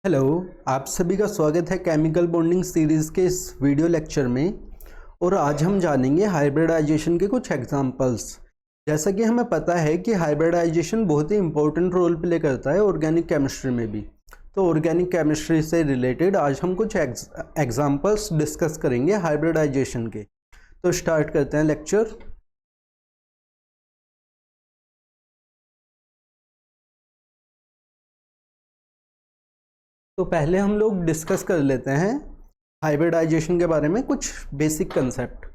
Hello. आप सभी का स्वागत है केमिकल बॉन्डिंग सीरीज़ के इस वीडियो लेक्चर में। और आज हम जानेंगे हाइब्रिडाइजेशन के कुछ एग्जांपल्स। जैसा कि हमें पता है कि हाइब्रिडाइजेशन बहुत ही इंपॉर्टेंट रोल प्ले करता है ऑर्गेनिक केमिस्ट्री में भी। तो ऑर्गेनिक केमिस्ट्री से रिलेटेड आज हम कुछ एग्जांपल्स डिस्कस करेंगे हाइब्रिडाइजेशन के। तो स्टार्ट करते हैं लेक्चर। तो पहले हम लोग डिस्कस कर लेते हैं हाइब्रिडाइजेशन के बारे में कुछ बेसिक कंसेप्ट।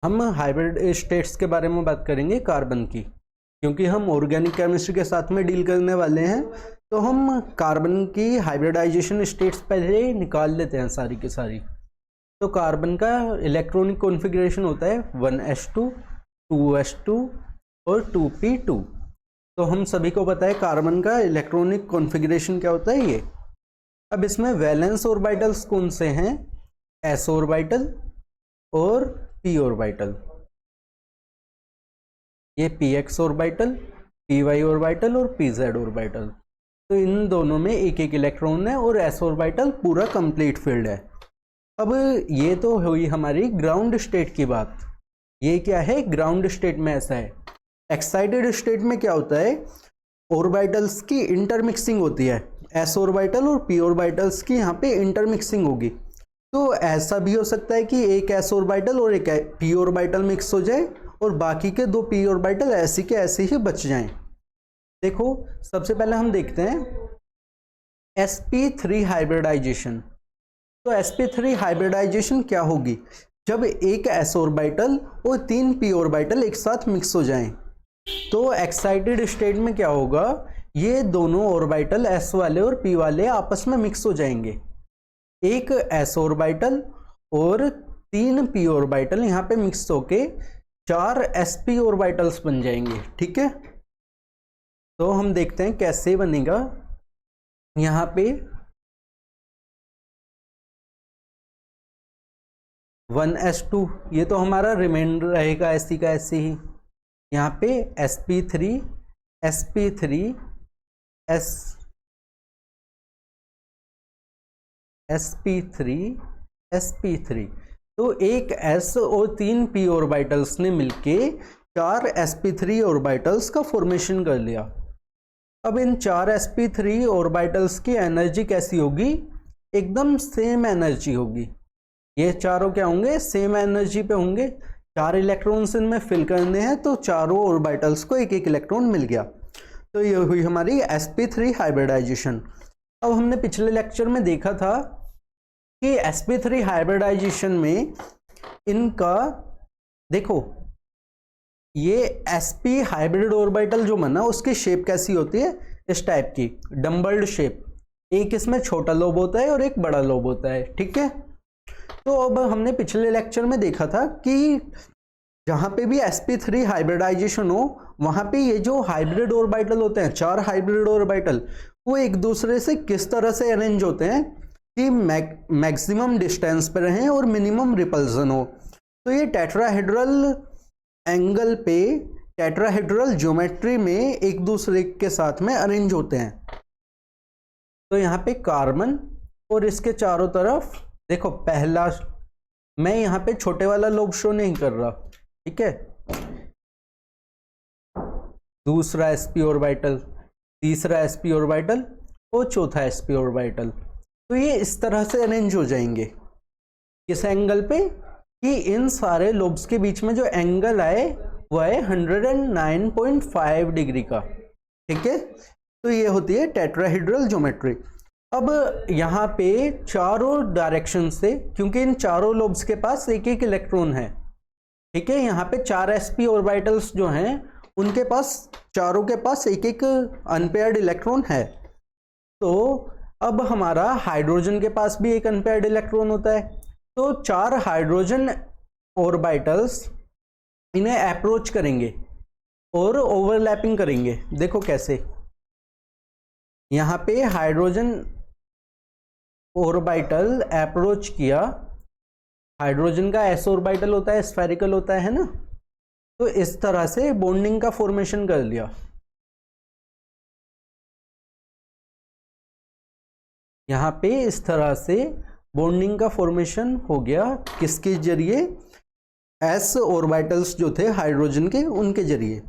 हम हाइब्रिड स्टेट्स के बारे में बात करेंगे कार्बन की, क्योंकि हम ऑर्गेनिक केमिस्ट्री के साथ में डील करने वाले हैं। तो हम कार्बन की हाइब्रिडाइजेशन स्टेट्स पहले निकाल लेते हैं सारी की सारी। तो कार्बन का इलेक्ट्रॉनिक कॉन्फ़िगरेशन होता है 1s2, 2s2 और 2p2। तो हम सभी को पता है कार्बन का इलेक्ट्रॉनिक कॉन्फ़िगरेशन क्या होता है ये। अब इसमें वैलेंस ऑर्बिटल्स कौन से हैं? s ऑर्बिटल और p ऑर्बिटल। ये px ऑर्बिटल, py ऑर्बिटल और pz ऑर्बिटल। तो इन दोनों में एक एक इलेक्ट्रॉन है और s ऑर्बिटल पूरा कंप्लीट फील्ड है। अब ये तो हुई हमारी ग्राउंड स्टेट की बात। ये क्या है? ग्राउंड स्टेट में ऐसा है। एक्साइटेड स्टेट में क्या होता है? ऑर्बिटल्स की इंटरमिक्सिंग होती है। s ऑर्बिटल और p ऑर्बिटल्स की यहाँ पे इंटरमिक्सिंग होगी। तो ऐसा भी हो सकता है कि एक s ऑर्बिटल और एक p ऑर्बिटल मिक्स हो जाए और बाकी के दो p ऑर्बिटल ऐसे के ऐसे ही बच जाएं। देखो, सबसे पहले हम देखते हैं sp3 हाइब्रिडाइजेशन। तो sp3 हाइब्रिडाइजेशन क्या होगी? जब एक s ऑर्बिटल और तीन p ऑर्बिटल एक साथ मिक्स हो जाएं। तो एक्साइटेड स्टेट में क्या होगा? ये दोनों ऑर्बिटल s वाले और p वाले आपस में मिक्स हो जाएंगे। एक s ऑर्बिटल और तीन p ऑर्बिटल यहाँ पे मिक्स होके 4 sp ऑर्बिटल्स बन जाएंगे। ठीक है, तो हम देखते हैं कैसे बनेगा। यहाँ पे 1s2, ये तो हमारा रिमाइंडर रहेगा ऐसी का ऐसे ही। यहाँ पे sp3 sp3 sp3 sp3। तो एक s और तीन p ऑर्बिटल्स ने मिलके 4 sp3 ऑर्बिटल्स का फॉर्मेशन कर लिया। अब इन 4 sp3 ऑर्बिटल्स की एनर्जी कैसी होगी? एकदम सेम एनर्जी होगी। ये चारों क्या होंगे? सेम एनर्जी पे होंगे। 4 इलेक्ट्रॉन्स इनमें फिल करने हैं तो चारों ऑर्बिटल्स को एक एक इलेक्ट्रॉन मिल गया। तो ये हुई हमारी sp3 हाइब्रिडाइजेशन। अब हमने पिछले लेक्चर में देखा था कि sp3 हाइब्रिडाइजेशन में इनका देखो, ये sp हाइब्रिड ऑर्बिटल जो बना उसकी शेप कैसी होती है? इस टाइप की डम्बल्ड शेप। एक इसमें छोटा लोब होता है और एक बड़ा लोब होता है। ठीक है, तो अब हमने पिछले लेक्चर में देखा था कि जहां पे भी sp3 हाइब्रिडाइजेशन हो वहां पे ये जो हाइब्रिड ऑर्बिटल होते हैं, 4 हाइब्रिड ऑर्बिटल, वो एक दूसरे से किस तरह से अरेंज होते हैं कि मैक्सिमम डिस्टेंस पर रहें और मिनिमम रिपल्सन हो। तो ये टेट्राहेड्रल एंगल पे, टेट्राहेड्रल ज्योमेट्री में एक दूसरे के साथ में अरेंज होते हैं। तो यहाँ पे कार्बन और इसके चारों तरफ देखो, पहला मैं यहाँ पे छोटे वाला लोब शो नहीं कर रहा, ठीक है। दूसरा sp ऑर्बिटल, तीसरा sp ऑर्बिटल और चौथा sp ऑर्बिटल। तो ये इस तरह से अरेंज हो जाएंगे किस एंगल पे? कि इन सारे लोब्स के बीच में जो एंगल आए वो है 109.5 डिग्री का। ठीक है, तो ये होती है टेट्राहेड्रल ज्योमेट्री। अब यहाँ पे चारों डायरेक्शन से, क्योंकि इन चारों लोब्स के पास एक एक इलेक्ट्रॉन है, ठीक है, यहाँ पे 4 sp ऑर्बिटल्स जो हैं उनके पास, चारों के पास एक एक अनपेयर्ड इलेक्ट्रॉन है। तो अब हमारा हाइड्रोजन के पास भी एक अनपेयर्ड इलेक्ट्रॉन होता है। तो 4 हाइड्रोजन ऑर्बिटल्स इन्हें अप्रोच करेंगे और ओवरलैपिंग करेंगे। देखो कैसे, यहाँ पे हाइड्रोजन ऑर्बिटल अप्रोच किया, हाइड्रोजन का s ऑर्बिटल होता है, स्फेरिकल होता है ना, तो इस तरह से बॉन्डिंग का फॉर्मेशन कर लिया। यहाँ पे इस तरह से बॉन्डिंग का फॉर्मेशन हो गया, किसके जरिए, एस ऑर्बिटल्स जो थे हाइड्रोजन के, उनके जरिए।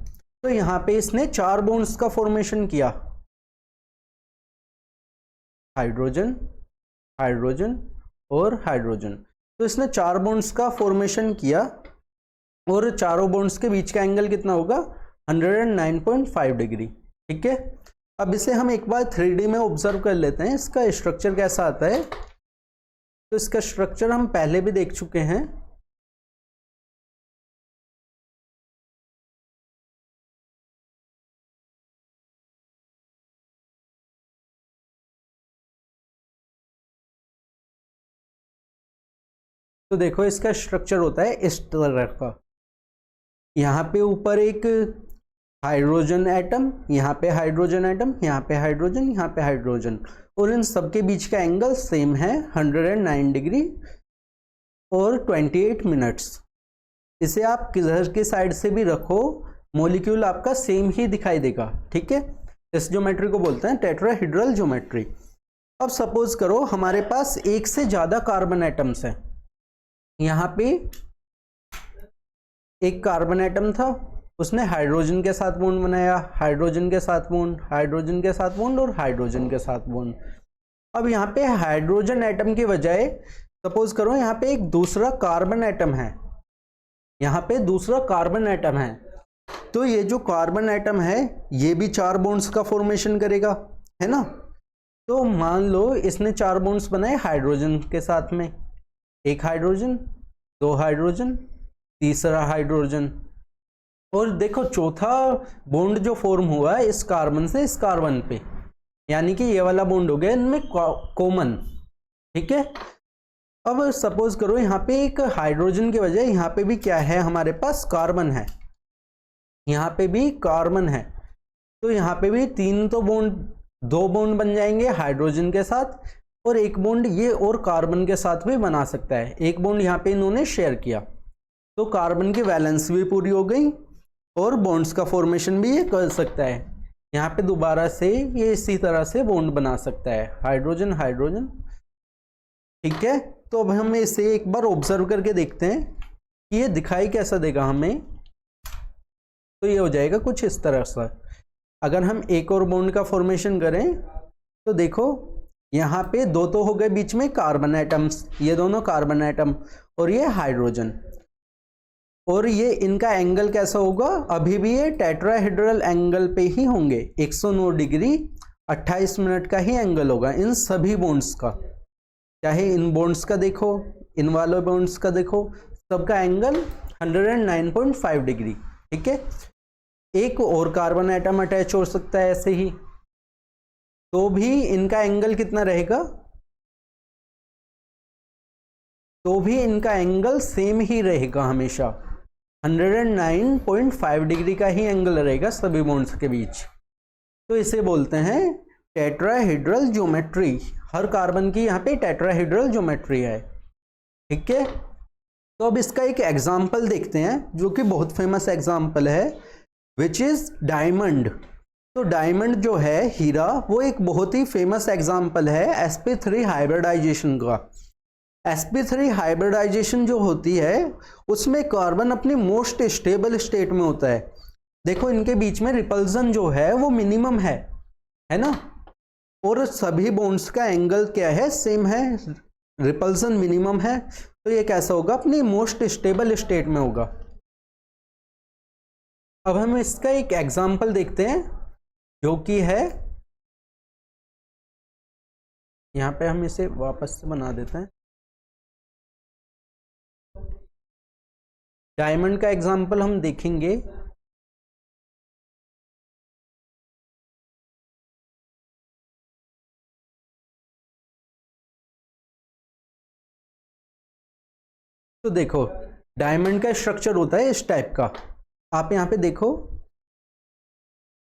तो यहाँ पे इसने 4 बॉन्ड्स का फॉर्मेशन किया, हाइड्रोजन, हाइड्रोजन और हाइड्रोजन। तो इसने 4 बॉन्ड्स का फॉर्मेशन किया और चारों बॉन्ड्स के बीच का एंगल कितना होगा, 109.5 डिग्री। ठीक है, अब इसे हम एक बार 3D में ऑब्जर्व कर लेते हैं, इसका स्ट्रक्चर कैसा आता है। तो इसका स्ट्रक्चर हम पहले भी देख चुके हैं। तो देखो इसका स्ट्रक्चर होता है इस तरह का, यहाँ पे ऊपर एक हाइड्रोजन एटम, यहाँ पे हाइड्रोजन एटम, यहाँ पे हाइड्रोजन, यहाँ पे हाइड्रोजन, और इन सबके बीच का एंगल सेम है 109 डिग्री और 28 मिनट्स। इसे आप किधर की साइड से भी रखो, मॉलिक्यूल आपका सेम ही दिखाई देगा। ठीक है, इस ज्योमेट्री को बोलते हैं टेट्राहेड्रल ज्योमेट्री। अब सपोज करो हमारे पास एक से ज्यादा कार्बन एटम्स हैं। यहाँ पे एक कार्बन एटम था, उसने हाइड्रोजन के साथ बॉन्ड बनाया, हाइड्रोजन के साथ बॉन्ड, हाइड्रोजन के साथ बॉन्ड और हाइड्रोजन के साथ बॉन्ड। अब यहाँ पे हाइड्रोजन एटम के बजाय सपोज करो यहाँ पे एक दूसरा कार्बन एटम है, यहाँ पे दूसरा कार्बन एटम है। तो ये जो कार्बन एटम है ये भी 4 बॉन्ड्स का फॉर्मेशन करेगा, है ना। तो मान लो इसने 4 बॉन्ड्स बनाए हाइड्रोजन के साथ में, एक हाइड्रोजन, 2 हाइड्रोजन, तीसरा हाइड्रोजन, और देखो चौथा बॉन्ड जो फॉर्म हुआ है इस कार्बन से इस कार्बन पे, यानी कि ये वाला बॉन्ड हो गया इनमें कॉमन। ठीक है, अब सपोज करो यहाँ पे एक हाइड्रोजन के बजाय यहाँ पे भी क्या है, हमारे पास कार्बन है, यहाँ पे भी कार्बन है। तो यहाँ पे भी 2 बॉन्ड बन जाएंगे हाइड्रोजन के साथ, और एक बॉन्ड ये और कार्बन के साथ भी बना सकता है। एक बॉन्ड यहाँ पे इन्होंने शेयर किया, तो कार्बन की वैलेंस भी पूरी हो गई और बॉन्ड्स का फॉर्मेशन भी ये कर सकता है। यहाँ पे दोबारा से ये इसी तरह से बॉन्ड बना सकता है, हाइड्रोजन हाइड्रोजन। ठीक है, तो अब हम इसे एक बार ऑब्जर्व करके देखते हैं कि ये दिखाई कैसा देगा हमें। तो ये हो जाएगा कुछ इस तरह से। अगर हम एक और बॉन्ड का फॉर्मेशन करें तो देखो यहाँ पे 2 तो हो गए बीच में कार्बन एटम्स, ये दोनों कार्बन एटम और ये हाइड्रोजन, और ये इनका एंगल कैसा होगा, अभी भी ये टेट्राहेड्रल एंगल पे ही होंगे, 109 डिग्री 28 मिनट का ही एंगल होगा इन सभी बॉन्ड्स का। चाहे इन बॉन्ड्स का देखो, इन वाले बॉन्ड्स का देखो, सबका एंगल 109.5 डिग्री। ठीक है, एक और कार्बन एटम अटैच हो सकता है ऐसे ही, तो भी इनका एंगल कितना रहेगा, तो भी इनका एंगल सेम ही रहेगा हमेशा, 109.5 डिग्री का ही एंगल रहेगा सभी बॉन्ड्स के बीच। तो इसे बोलते हैं टेट्राहेड्रल ज्योमेट्री। हर कार्बन की यहाँ पे टेट्राहेड्रल ज्योमेट्री है। ठीक है, तो अब इसका एक एग्जाम्पल देखते हैं जो कि बहुत फेमस एग्जाम्पल है, विच इज डायमंड। तो डायमंड जो है हीरा, वो एक बहुत ही फेमस एग्जाम्पल है sp3 हाइब्रिडाइजेशन का। sp3 हाइब्रिडाइजेशन जो होती है उसमें कार्बन अपनी मोस्ट स्टेबल स्टेट में होता है। देखो इनके बीच में रिपल्सन जो है वो मिनिमम है ना, और सभी बॉन्ड्स का एंगल क्या है, सेम है, रिपल्सन मिनिमम है। तो ये कैसा होगा, अपनी मोस्ट स्टेबल स्टेट में होगा। अब हम इसका एक एग्जाम्पल देखते हैं जो कि है, यहाँ पे हम इसे वापस से बना देते हैं। डायमंड का एग्जाम्पल हम देखेंगे। तो देखो डायमंड का स्ट्रक्चर होता है इस टाइप का। आप यहाँ पे देखो,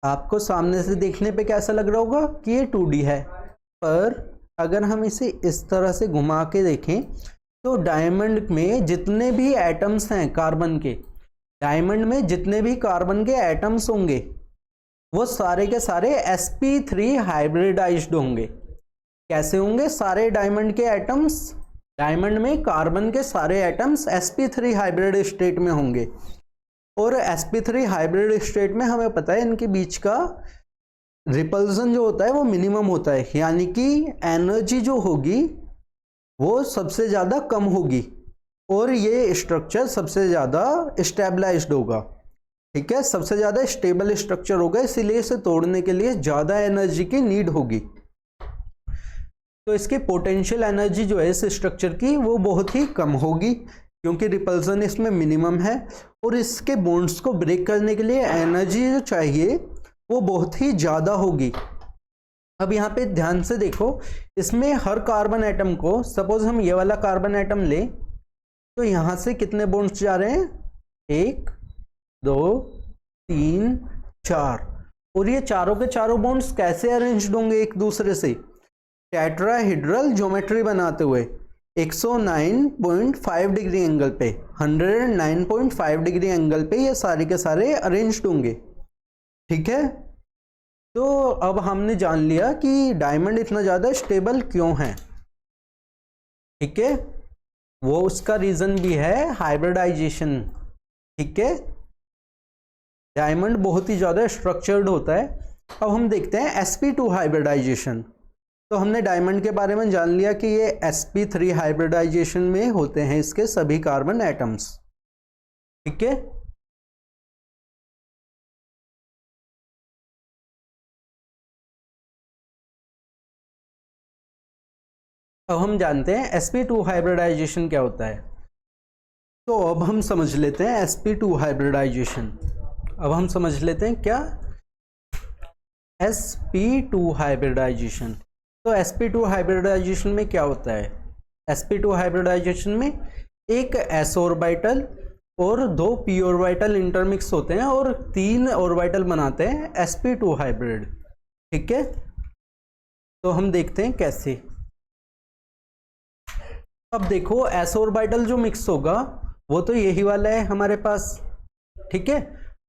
आपको सामने से देखने पे कैसा लग रहा होगा कि ये 2D है, पर अगर हम इसे इस तरह से घुमा के देखें तो डायमंड में जितने भी एटम्स हैं कार्बन के, डायमंड में जितने भी कार्बन के एटम्स होंगे वो सारे के सारे sp3 हाइब्रिडाइज्ड होंगे। कैसे होंगे? सारे डायमंड के एटम्स, डायमंड में कार्बन के सारे एटम्स sp3 हाइब्रिड स्टेट में होंगे, और sp3 हाइब्रिड स्टेट में हमें पता है इनके बीच का रिपल्सन जो होता है वो मिनिमम होता है, यानी कि एनर्जी जो होगी वो सबसे ज़्यादा कम होगी और ये स्ट्रक्चर सबसे ज़्यादा स्टेबलाइज्ड होगा। ठीक है, सबसे ज़्यादा स्टेबल स्ट्रक्चर होगा, इसीलिए इसे तोड़ने के लिए ज़्यादा एनर्जी की नीड होगी। तो इसकी पोटेंशियल एनर्जी जो है इस स्ट्रक्चर की वो बहुत ही कम होगी, क्योंकि रिपल्सन इसमें मिनिमम है, और इसके बॉन्ड्स को ब्रेक करने के लिए एनर्जी जो चाहिए वो बहुत ही ज़्यादा होगी। अब यहाँ पे ध्यान से देखो, इसमें हर कार्बन एटम को, सपोज हम ये वाला कार्बन एटम लें, तो यहाँ से कितने बॉन्ड्स जा रहे हैं? 1 2 3 4, और ये चारों के चारों बॉन्ड्स कैसे अरेंज्ड होंगे एक दूसरे से? टेट्राहेड्रल ज्योमेट्री बनाते हुए 109.5 डिग्री एंगल पे, 109.5 डिग्री एंगल पे ये सारे के सारे अरेंज्ड होंगे। ठीक है, तो अब हमने जान लिया कि डायमंड इतना ज़्यादा स्टेबल क्यों है। ठीक है, वो उसका रीज़न भी है हाइब्रिडाइजेशन। ठीक है, डायमंड बहुत ही ज़्यादा स्ट्रक्चर्ड होता है। अब हम देखते हैं sp2 हाइब्रिडाइजेशन। तो हमने डायमंड के बारे में जान लिया कि ये sp3 हाइब्रिडाइजेशन में होते हैं इसके सभी कार्बन एटम्स। ठीक है, अब हम जानते हैं sp2 हाइब्रिडाइजेशन क्या होता है। तो अब हम समझ लेते हैं sp2 हाइब्रिडाइजेशन। अब हम समझ लेते हैं क्या sp2 हाइब्रिडाइजेशन। तो sp2 हाइब्रिडाइजेशन में क्या होता है? sp2 हाइब्रिडाइजेशन में एक s ऑर्बिटल और 2 p ऑर्बिटल इंटरमिक्स होते हैं और 3 ऑर्बिटल बनाते हैं sp2 हाइब्रिड। ठीक है, तो हम देखते हैं कैसे। अब देखो, s ऑर्बिटल जो मिक्स होगा वो तो यही वाला है हमारे पास। ठीक है,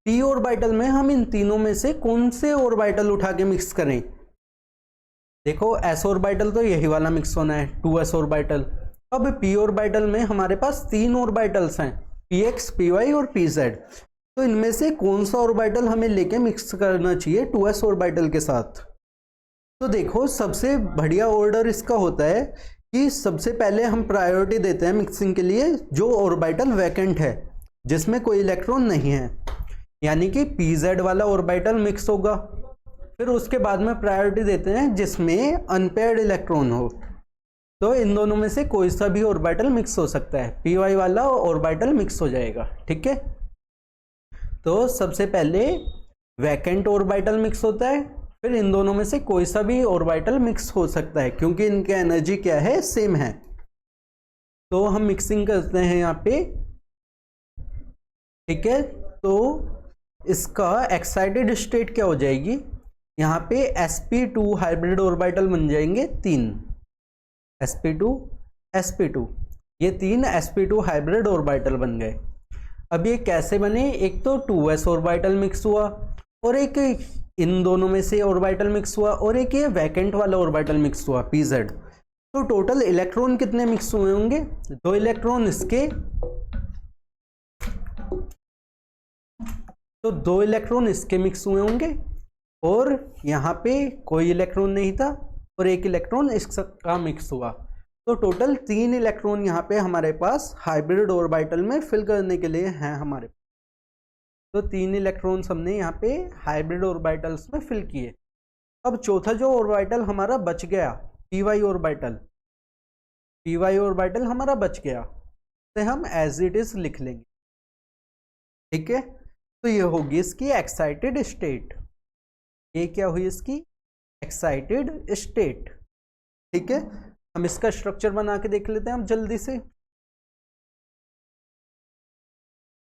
p ऑर्बिटल में हम इन तीनों में से कौन से ऑर्बिटल उठा के मिक्स करें? देखो, s ऑर्बिटल तो यही वाला मिक्स होना है, 2s ऑर्बिटल। अब p ऑर्बिटल में हमारे पास 3 ऑर्बिटल्स हैं, px, py और pz। तो इनमें से कौन सा ऑर्बिटल हमें लेके मिक्स करना चाहिए 2s ऑर्बिटल के साथ? तो देखो, सबसे बढ़िया ऑर्डर इसका होता है कि सबसे पहले हम प्रायोरिटी देते हैं मिक्सिंग के लिए जो ऑर्बिटल वैकेंट है, जिसमें कोई इलेक्ट्रॉन नहीं है, यानी कि pz वाला ऑर्बिटल मिक्स होगा। फिर उसके बाद में प्रायोरिटी देते हैं जिसमें अनपेयर्ड इलेक्ट्रॉन हो। तो इन दोनों में से कोई सा भी ऑर्बिटल मिक्स हो सकता है, py वाला ऑर्बिटल मिक्स हो जाएगा। ठीक है, तो सबसे पहले वैकेंट ऑर्बिटल मिक्स होता है, फिर इन दोनों में से कोई सा भी ऑर्बिटल मिक्स हो सकता है, क्योंकि इनकी एनर्जी क्या है? सेम है। तो हम मिक्सिंग करते हैं यहाँ पे। ठीक है, तो इसका एक्साइटेड स्टेट क्या हो जाएगी? यहाँ पे sp2 हाइब्रिड ऑर्बिटल बन जाएंगे 3, sp2 sp2, ये 3 sp2 हाइब्रिड ऑर्बिटल बन गए। अब ये कैसे बने? एक तो 2s ऑर्बिटल मिक्स हुआ, और एक इन दोनों में से ऑर्बिटल मिक्स हुआ, और एक ये वैकेंट वाला ऑर्बिटल मिक्स हुआ pz। तो टोटल इलेक्ट्रॉन कितने मिक्स हुए होंगे? 2 इलेक्ट्रॉन इसके, तो 2 इलेक्ट्रॉन इसके मिक्स हुए होंगे, और यहाँ पे कोई इलेक्ट्रॉन नहीं था, और 1 इलेक्ट्रॉन इसका मिक्स हुआ। तो टोटल 3 इलेक्ट्रॉन यहाँ पे हमारे पास हाइब्रिड ऑर्बिटल में फिल करने के लिए हैं हमारे पास। तो 3 इलेक्ट्रॉन्स हमने यहाँ पे हाइब्रिड ऑर्बिटल्स में फिल किए। अब चौथा जो ऑर्बिटल हमारा बच गया, py ऑर्बिटल, py ऑर्बिटल हमारा बच गया, तो हम एज इट इज लिख लेंगे। ठीक है, तो ये होगी इसकी एक्साइटेड स्टेट। ये क्या हुई? इसकी एक्साइटेड स्टेट। ठीक है, हम इसका स्ट्रक्चर बना के देख लेते हैं अब जल्दी से।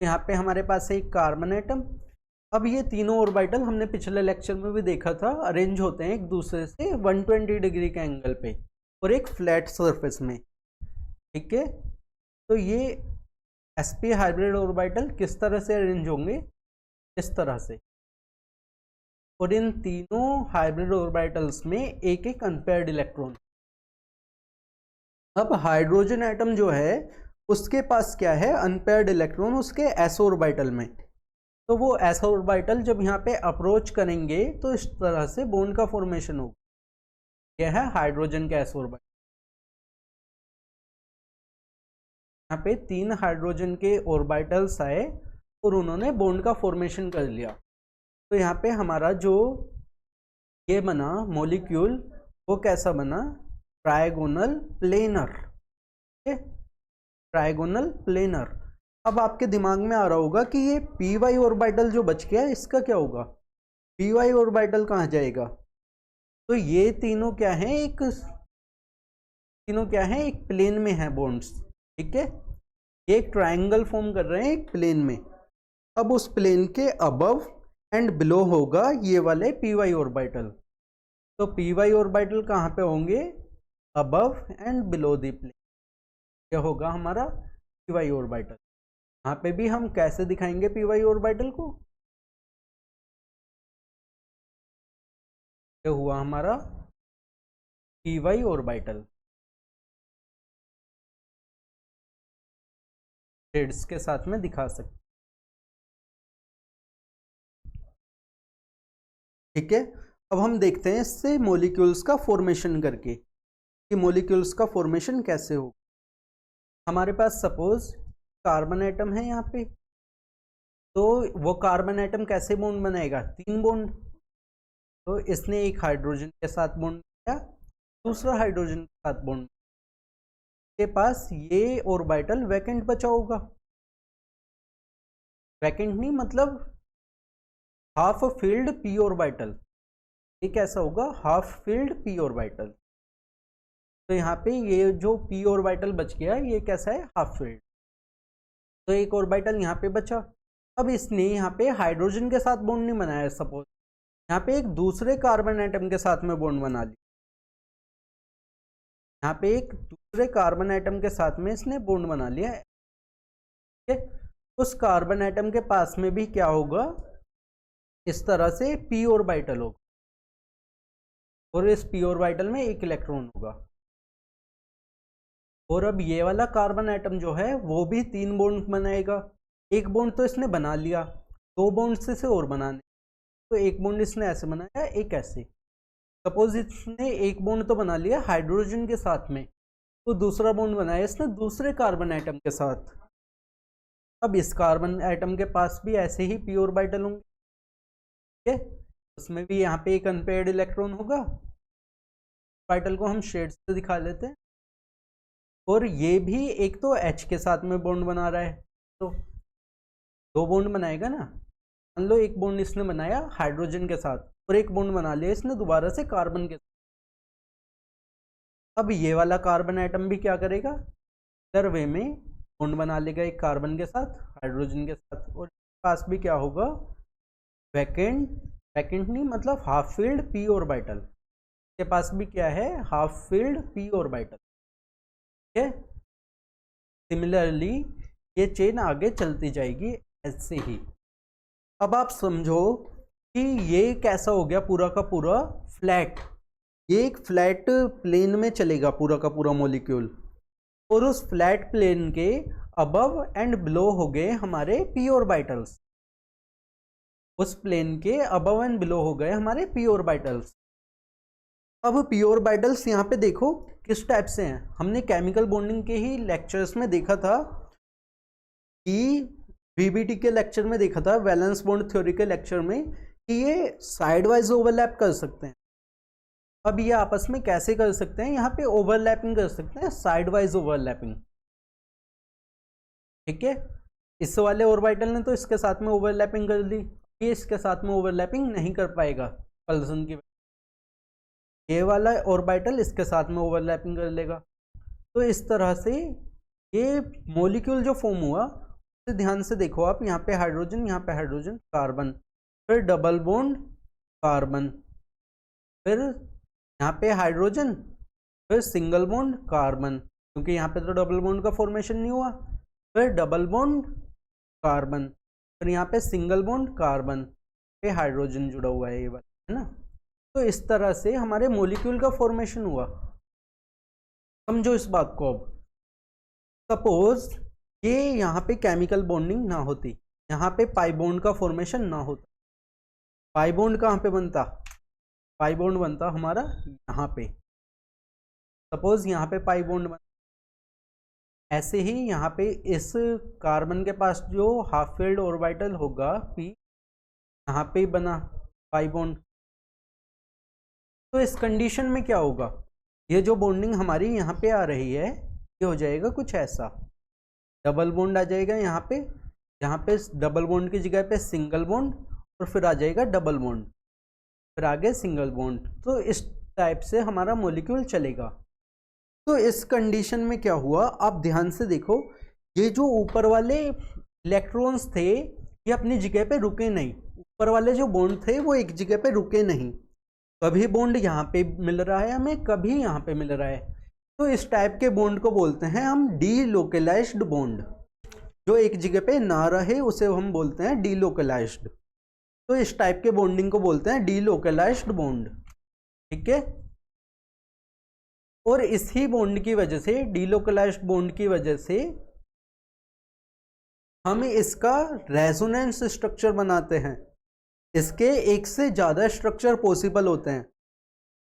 यहाँ पे हमारे पास है एक कार्बन एटम। अब ये तीनों ऑर्बिटल हमने पिछले लेक्चर में भी देखा था, अरेंज होते हैं एक दूसरे से 120 डिग्री के एंगल पे और एक फ्लैट सरफेस में। ठीक है, तो ये sp हाइब्रिड ऑर्बिटल किस तरह से अरेंज होंगे? इस तरह से, और इन तीनों हाइब्रिड ऑर्बिटल्स में एक एक अनपेयर्ड इलेक्ट्रॉन। अब हाइड्रोजन एटम जो है उसके पास क्या है, अनपेयर्ड इलेक्ट्रॉन उसके s ऑर्बिटल में। तो वो s ऑर्बिटल जब यहाँ पे अप्रोच करेंगे तो इस तरह से बॉन्ड का फॉर्मेशन होगा। यह है हाइड्रोजन के s ऑर्बिटल। यहाँ पे 3 हाइड्रोजन के ऑर्बिटल्स आए और उन्होंने बॉन्ड का फॉर्मेशन कर लिया। तो यहाँ पे हमारा जो ये बना मॉलिक्यूल वो कैसा बना, ट्रायगोनल प्लेनर। Trigonal planar. अब आपके दिमाग में आ रहा होगा कि ये पी वाई ऑर्बिटल जो बच गया इसका क्या होगा, पी वाई ऑर्बिटल कहाँ जाएगा। तो ये तीनों क्या है, एक प्लेन में है बॉन्ड्स, ठीक है। एक ट्रायंगल फॉर्म कर रहे हैं एक प्लेन में। अब उस प्लेन के अबव एंड बिलो होगा ये वाले पी वाई ऑर्बिटल। तो पी वाई ऑर्बिटल कहाँ पे होंगे, above and below the plane. क्या होगा हमारा पी वाई ऑर्बिटल। यहाँ पे भी हम कैसे दिखाएंगे पी वाई ऑर्बिटल को, क्या हुआ हमारा पी वाई ऑर्बिटल शेड्स के साथ में दिखा सकते, ठीक है। अब हम देखते हैं इससे मॉलिक्यूल्स का फॉर्मेशन करके कि मॉलिक्यूल्स का फॉर्मेशन कैसे हो। हमारे पास सपोज कार्बन एटम है यहाँ पे, तो वो कार्बन एटम कैसे बॉन्ड बनाएगा, 3 बॉन्ड। तो इसने एक हाइड्रोजन के साथ बॉन्ड किया, दूसरा हाइड्रोजन के साथ बॉन्ड, के पास ये ऑर्बिटल वैकेंट बचा होगा। वैकेंट नहीं मतलब हाफ फील्ड पी ऑर्बिटल। ये कैसा होगा, हाफ फील्ड पी ऑर्बिटल। तो यहाँ पे ये जो पी ऑर्बिटल बच गया ये कैसा है, हाफ फील्ड। तो एक ऑर्बिटल यहाँ पे बचा। अब इसने यहाँ पे हाइड्रोजन के साथ बॉन्ड नहीं बनाया, सपोज यहाँ पे एक दूसरे कार्बन एटम के साथ में बॉन्ड बना लिया। यहाँ पे एक दूसरे कार्बन एटम के साथ में इसने बॉन्ड बना लिया है, ठीक है। उस कार्बन एटम के पास में भी क्या होगा, इस तरह से पी ऑर्बिटल होगा और इस पी ऑर्बिटल में एक इलेक्ट्रॉन होगा। और अब ये वाला कार्बन एटम जो है वो भी 3 बॉन्ड बनाएगा। एक बॉन्ड तो इसने बना लिया, 2 बॉन्ड से और बनाने। तो एक बॉन्ड इसने ऐसे बनाया, एक ऐसे। सपोज इसने एक बॉन्ड तो बना लिया हाइड्रोजन के साथ में, तो दूसरा बॉन्ड बनाया इसने दूसरे कार्बन एटम के साथ। अब इस कार्बन एटम के पास भी ऐसे ही पी ऑर्बिटल होंगे, ठीक है। उसमें भी यहाँ पे एक अनपेयर्ड इलेक्ट्रॉन होगा। ऑर्बिटल को हम शेड से दिखा लेते हैं। और ये भी एक तो H के साथ में बॉन्ड बना रहा है, तो 2 बॉन्ड बनाएगा ना। मान लो एक बॉन्ड इसने बनाया हाइड्रोजन के साथ और एक बॉन्ड बना लिया इसने दोबारा से कार्बन के साथ। अब ये वाला कार्बन एटम भी क्या करेगा, इधर वे में बॉन्ड बना लेगा एक कार्बन के साथ हाइड्रोजन के साथ। और पास भी क्या होगा, वैकेंट नहीं मतलब हाफ फील्ड पी ऑर्बिटल। के पास भी क्या है, हाफ फील्ड पी ऑर्बिटल, ठीक है। सिमिलरली ये चेन आगे चलती जाएगी ऐसे ही। अब आप समझो कि ये कैसा हो गया पूरा का पूरा फ्लैट। ये एक फ्लैट प्लेन में चलेगा पूरा का पूरा मॉलिक्यूल, और उस फ्लैट प्लेन के अबव एंड बिलो हो गए हमारे पी ऑर्बिटल्स। उस प्लेन के अबव एंड बिलो हो गए हमारे पी ऑर्बिटल्स। अब पी ऑर्बिटल्स यहाँ पे देखो किस टाइप से हैं। हमने केमिकल बॉन्डिंग के ही लेक्चर्स में देखा था कि वीबीटी के लेक्चर में देखा था, वैलेंस बॉन्ड थ्योरी के लेक्चर में, कि ये साइड वाइज ओवरलैप कर सकते हैं। अब ये आपस में कैसे कर सकते हैं, यहाँ पे ओवरलैपिंग कर सकते हैं, साइड वाइज ओवरलैपिंग, ठीक है। इस वाले ऑर्बिटल ने तो इसके साथ में ओवरलैपिंग कर दी, ये इसके साथ में ओवरलैपिंग नहीं कर पाएगा पल्सन की। ये वाला ऑर्बिटल इसके साथ में ओवरलैपिंग कर लेगा। तो इस तरह से ये मॉलिक्यूल जो फॉर्म हुआ, तो ध्यान से देखो आप, यहाँ पे हाइड्रोजन, यहाँ पे हाइड्रोजन, कार्बन, फिर डबल बॉन्ड कार्बन, फिर यहाँ पे हाइड्रोजन, फिर सिंगल बॉन्ड कार्बन, क्योंकि यहाँ पे तो डबल बॉन्ड का फॉर्मेशन नहीं हुआ, फिर डबल बॉन्ड कार्बन, फिर यहाँ पे सिंगल बॉन्ड कार्बन पे हाइड्रोजन जुड़ा हुआ है, ये वाला है ना। तो इस तरह से हमारे मॉलिक्यूल का फॉर्मेशन हुआ। समझो इस बात को। अब सपोज ये यहाँ पे केमिकल बॉन्डिंग ना होती, यहाँ पे पाई बॉन्ड का फॉर्मेशन ना होता, पाई बॉन्ड कहाँ पे बनता, पाई बॉन्ड बनता हमारा यहाँ पे। सपोज यहाँ पे पाई बॉन्ड बनता, ऐसे ही यहाँ पे इस कार्बन के पास जो हाफ फील्ड ऑर्बिटल होगा p, यहाँ पे बना पाई बॉन्ड। तो इस कंडीशन में क्या होगा, ये जो बॉन्डिंग हमारी यहाँ पे आ रही है ये हो जाएगा कुछ ऐसा, डबल बॉन्ड आ जाएगा यहाँ पे डबल बॉन्ड की जगह पे सिंगल बॉन्ड, और फिर आ जाएगा डबल बॉन्ड, फिर आगे सिंगल बॉन्ड। तो इस टाइप से हमारा मॉलिक्यूल चलेगा। तो इस कंडीशन में क्या हुआ, आप ध्यान से देखो, ये जो ऊपर वाले इलेक्ट्रॉन्स थे ये अपनी जगह पे रुके नहीं, ऊपर वाले जो बॉन्ड थे वो एक जगह पे रुके नहीं, कभी बॉन्ड यहाँ पे मिल रहा है हमें, कभी यहाँ पे मिल रहा है। तो इस टाइप के बॉन्ड को बोलते हैं हम डीलोकलाइज्ड बॉन्ड, जो एक जगह पे ना रहे उसे हम बोलते हैं डीलोकलाइज्ड। तो इस टाइप के बॉन्डिंग को बोलते हैं डीलोकलाइज्ड बॉन्ड, ठीक है। और इसी बॉन्ड की वजह से, डीलोकलाइज्ड बॉन्ड की वजह से हम इसका रेजोनेंस स्ट्रक्चर बनाते हैं। इसके एक से ज़्यादा स्ट्रक्चर पॉसिबल होते हैं,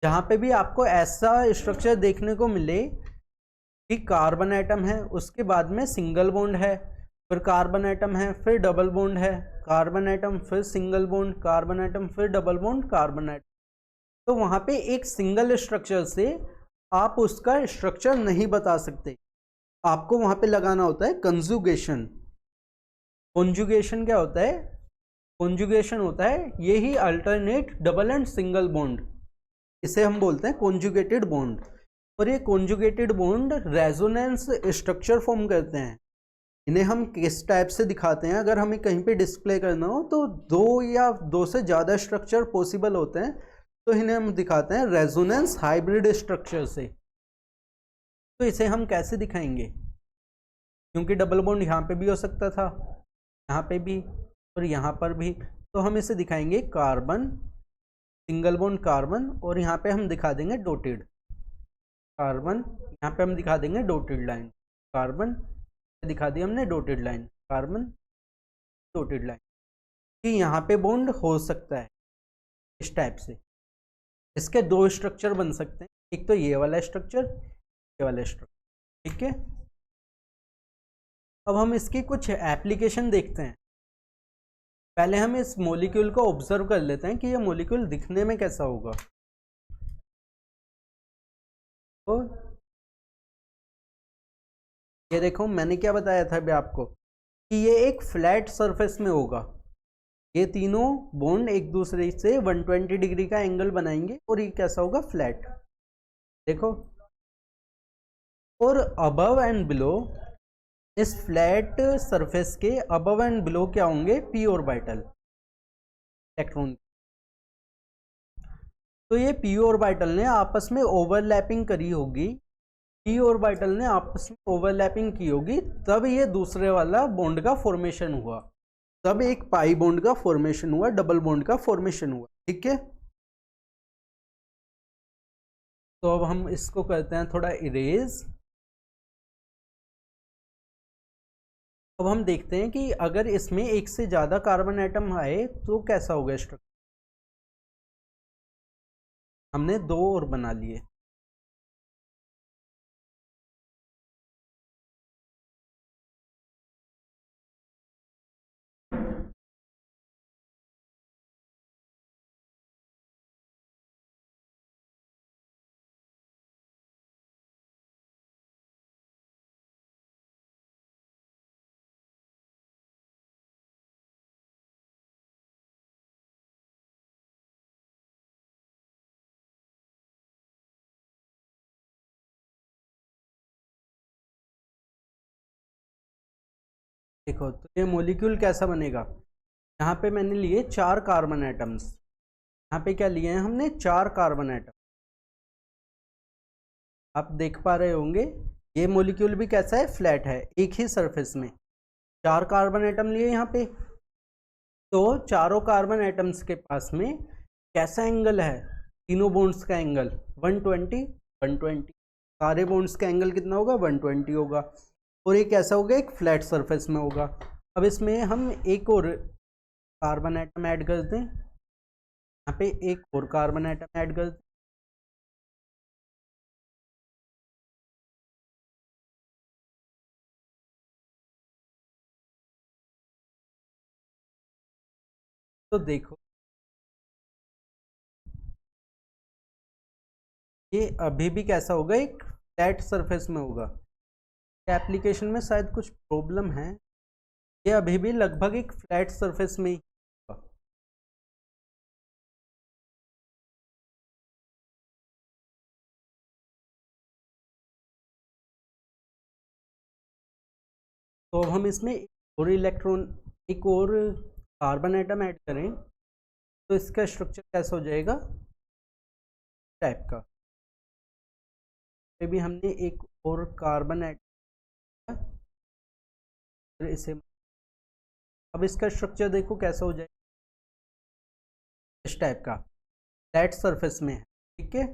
जहाँ पे भी आपको ऐसा स्ट्रक्चर देखने को मिले कि कार्बन एटम है, उसके बाद में सिंगल बॉन्ड है, फिर कार्बन एटम है, फिर डबल बॉन्ड है, कार्बन एटम, फिर सिंगल बॉन्ड, कार्बन एटम, फिर डबल बॉन्ड, कार्बन एटम। तो वहाँ पे एक सिंगल स्ट्रक्चर से आप उसका स्ट्रक्चर नहीं बता सकते, आपको वहाँ पे लगाना होता है कंजुगेशन। कॉन्जुगेशन क्या होता है, कॉन्जुगेशन होता है यही alternate double and single bond, इसे हम बोलते हैं कॉन्जुगेटेड बॉन्ड। और ये conjugated bond resonance structure form करते हैं। इन्हें हम किस टाइप से दिखाते हैं, अगर हमें कहीं पे डिस्प्ले करना हो तो दो या दो से ज़्यादा स्ट्रक्चर पॉसिबल होते हैं, तो इन्हें हम दिखाते हैं रेजोनेंस हाइब्रिड स्ट्रक्चर से। तो इसे हम कैसे दिखाएंगे, क्योंकि डबल बॉन्ड यहाँ पे भी हो सकता था, यहाँ पे भी और यहाँ पर भी, तो हम इसे दिखाएंगे कार्बन, सिंगल बॉन्ड कार्बन, और यहाँ पे हम दिखा देंगे डॉटेड कार्बन, यहाँ पे हम दिखा देंगे डॉटेड लाइन कार्बन, दिखा दी हमने dotted line carbon, dotted line, कि यहाँ पे बॉन्ड हो सकता है इस टाइप से। इसके दो स्ट्रक्चर बन सकते हैं, एक तो ये वाला स्ट्रक्चर, ये वाला स्ट्रक्चर, ठीक है। अब हम इसकी कुछ एप्लीकेशन देखते हैं। पहले हम इस मॉलिक्यूल को ऑब्जर्व कर लेते हैं कि ये मॉलिक्यूल दिखने में कैसा होगा। तो ये देखो, मैंने क्या बताया था अभी आपको कि ये एक फ्लैट सरफेस में होगा, ये तीनों बॉन्ड एक दूसरे से 120 डिग्री का एंगल बनाएंगे और ये कैसा होगा, फ्लैट, देखो। और अबव एंड बिलो, इस फ्लैट सरफेस के अबव एंड बिलो क्या होंगे, पी ऑर्बिटल इलेक्ट्रॉन। तो ये पी ऑर्बिटल ने आपस में ओवरलैपिंग करी होगी, पी ऑर्बिटल ने आपस में ओवरलैपिंग की होगी, तब ये दूसरे वाला बॉन्ड का फॉर्मेशन हुआ, तब एक पाई बॉन्ड का फॉर्मेशन हुआ, डबल बॉन्ड का फॉर्मेशन हुआ, ठीक है। तो अब हम इसको करते हैं थोड़ा इरेज। अब हम देखते हैं कि अगर इसमें एक से ज़्यादा कार्बन एटम आए तो कैसा होगा स्ट्रक्चर। हमने दो और बना लिए, देखो। तो ये मॉलिक्यूल कैसा बनेगा, यहाँ पे मैंने लिए 4 कार्बन एटम्स, यहाँ पे क्या लिए हैं हमने, 4 कार्बन एटम। आप देख पा रहे होंगे ये मॉलिक्यूल भी कैसा है, फ्लैट है, एक ही सरफेस में 4 कार्बन एटम लिए यहाँ पे। तो चारों कार्बन एटम्स के पास में कैसा एंगल है, तीनों बॉन्ड्स का एंगल 120 120, सारे बॉन्ड्स का एंगल कितना होगा 120 होगा। और एक ऐसा होगा एक फ्लैट सरफेस में होगा। अब इसमें हम एक और कार्बन एटम ऐड कर दें, यहाँ पे एक और कार्बन एटम ऐड कर दें। तो देखो ये अभी भी कैसा होगा, एक फ्लैट सरफेस में होगा। एप्लीकेशन में शायद कुछ प्रॉब्लम है, ये अभी भी लगभग एक फ्लैट सरफेस में ही होगा। तो अब हम इसमें एक और कार्बन एटम ऐड करें तो इसका स्ट्रक्चर कैसा हो जाएगा, टाइप का। भी हमने एक और कार्बन ऐड किया, इसे अब इसका स्ट्रक्चर देखो कैसा हो जाएगा, इस टाइप का फ्लैट सरफेस में है। ठीक है,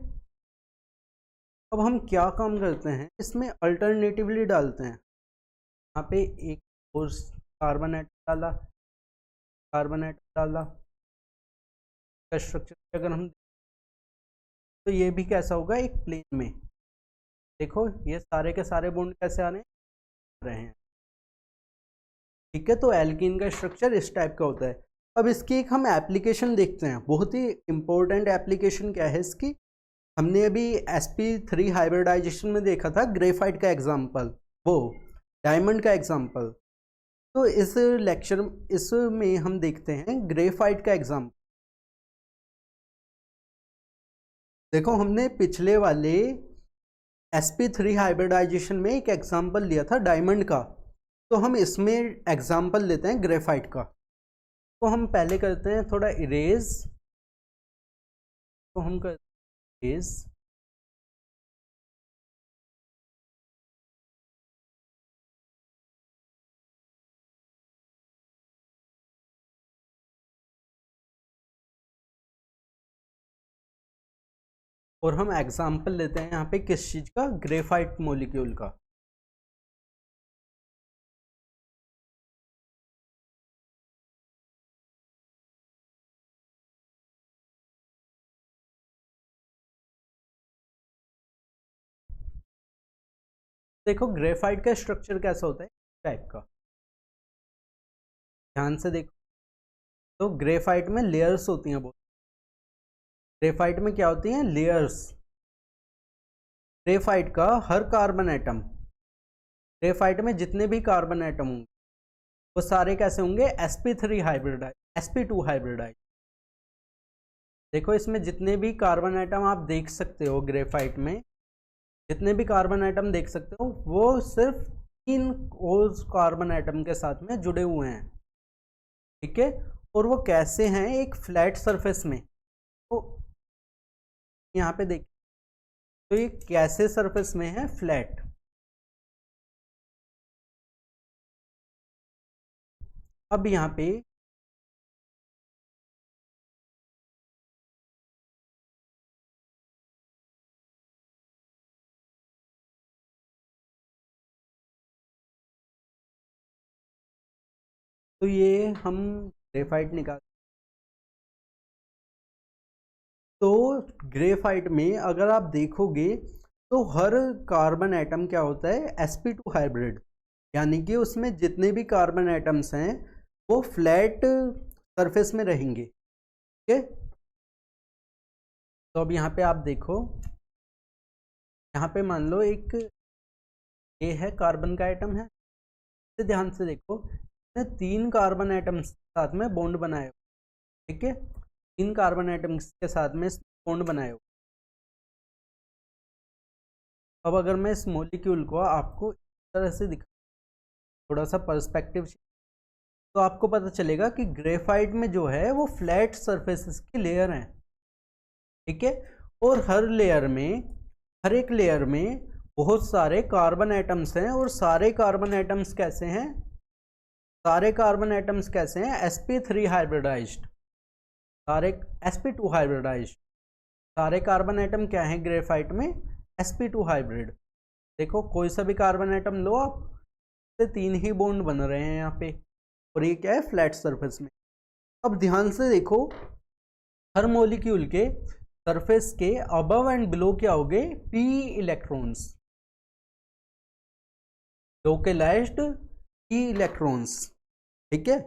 अब हम क्या काम करते हैं, इसमें अल्टरनेटिवली डालते हैं। यहाँ पे एक और कार्बन एटम डाला, कार्बन एटम डाला, का स्ट्रक्चर अगर हम तो ये भी कैसा होगा, एक प्लेन में। देखो ये सारे के सारे बॉन्ड कैसे आ रहे हैं। ठीक है, तो एल्कीन का स्ट्रक्चर इस टाइप का होता है। अब इसकी एक हम एप्लीकेशन देखते हैं, बहुत ही इंपॉर्टेंट एप्लीकेशन क्या है इसकी। हमने अभी sp3 हाइब्रिडाइजेशन में देखा था ग्रेफाइट का एग्जांपल, वो डायमंड का एग्जांपल। तो इस लेक्चर इसमें हम देखते हैं ग्रेफाइट का एग्जांपल। देखो हमने पिछले वाले sp3 हाइब्रिडाइजेशन में एक एग्जांपल लिया था डायमंड का, तो हम इसमें एग्जांपल लेते हैं ग्रेफाइट का। तो हम पहले करते हैं थोड़ा इरेज, तो हम करते हैं इरेज। और हम एग्जांपल लेते हैं यहाँ पे किस चीज़ का, ग्रेफाइट मॉलिक्यूल का। देखो ग्रेफाइट का स्ट्रक्चर कैसा होता है, टाइप का, ध्यान से देखो। तो ग्रेफाइट में लेयर्स होती हैं, बहुत ग्रेफाइट में क्या होती हैं, लेयर्स। ग्रेफाइट का हर कार्बन एटम, ग्रेफाइट में जितने भी कार्बन एटम होंगे वो सारे कैसे होंगे, sp3 हाइब्रिडाइज, sp2 हाइब्रिडाइज। देखो इसमें जितने भी कार्बन एटम आप देख सकते हो, ग्रेफाइट में जितने भी कार्बन एटम देख सकते हो वो सिर्फ 3 और कार्बन एटम के साथ में जुड़े हुए हैं। ठीक है, और वो कैसे हैं, एक फ्लैट सरफेस में। तो यहाँ पे देखिए, तो ये कैसे सरफेस में है, फ्लैट। अब यहाँ पे तो ये हम ग्रेफाइट निकाल, तो ग्रेफाइट में अगर आप देखोगे तो हर कार्बन एटम क्या होता है, sp2 हाइब्रिड, यानी कि उसमें जितने भी कार्बन एटम्स हैं वो फ्लैट सरफेस में रहेंगे। ठीक है, तो अब यहाँ पे आप देखो, यहाँ पे मान लो एक ये है कार्बन का एटम है, तो ध्यान से देखो 3 कार्बन एटम्स साथ में बॉन्ड बनाए। ठीक है, 3 कार्बन एटम्स के साथ में बॉन्ड बनाए हो। अब अगर मैं इस मॉलिक्यूल को आपको इस तरह से दिखा, थोड़ा सा पर्सपेक्टिव, तो आपको पता चलेगा कि ग्रेफाइट में जो है वो फ्लैट सरफेसेस की लेयर हैं। ठीक है, और हर लेयर में, हर एक लेयर में बहुत सारे कार्बन एटम्स हैं, और सारे कार्बन एटम्स कैसे हैं, सारे कार्बन एटम्स कैसे हैं, sp3 हाइब्रिडाइज्ड, सारे sp2 हाइब्रिडाइज्ड। सारे कार्बन एटम क्या हैं ग्रेफाइट में, sp2 हाइब्रिड। देखो कोई सा भी कार्बन एटम लो आप, से 3 ही बॉन्ड बन रहे हैं यहाँ पे, और ये क्या है, फ्लैट सरफेस में। अब ध्यान से देखो, हर मॉलिक्यूल के सरफेस के अबव एंड बिलो क्या हो गए, p electrons, localized p electrons. ठीक है,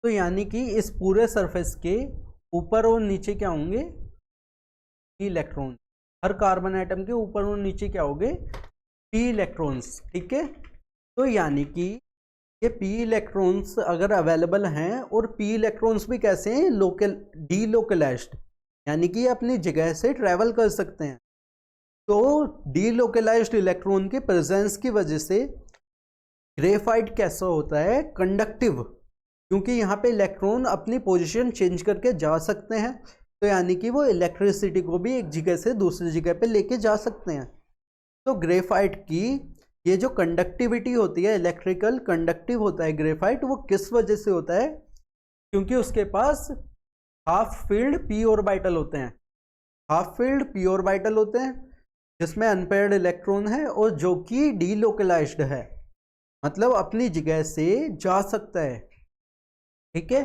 तो यानी कि इस पूरे सरफेस के ऊपर और नीचे क्या होंगे, p इलेक्ट्रॉन। हर कार्बन एटम के ऊपर और नीचे क्या होंगे, p इलेक्ट्रॉन्स। ठीक है, तो यानी कि ये p इलेक्ट्रॉन्स अगर अवेलेबल हैं, और p इलेक्ट्रॉन्स भी कैसे हैं, लोकल, डी लोकलाइज्ड, यानी कि अपनी जगह से ट्रेवल कर सकते हैं। तो डी लोकलाइज्ड इलेक्ट्रॉन के प्रेजेंस की वजह से ग्रेफाइट कैसा होता है, कंडक्टिव, क्योंकि यहाँ पे इलेक्ट्रॉन अपनी पोजीशन चेंज करके जा सकते हैं, तो यानी कि वो इलेक्ट्रिसिटी को भी एक जगह से दूसरी जगह पे लेके जा सकते हैं। तो ग्रेफाइट की ये जो कंडक्टिविटी होती है, इलेक्ट्रिकल कंडक्टिव होता है ग्रेफाइट, वो किस वजह से होता है, क्योंकि उसके पास हाफ फील्ड p ऑर्बिटल होते हैं। हाफ फील्ड p ऑर्बिटल होते हैं जिसमें अनपेयर्ड इलेक्ट्रॉन है, और जो कि डीलोकलाइज्ड है, मतलब अपनी जगह से जा सकता है। ठीक है,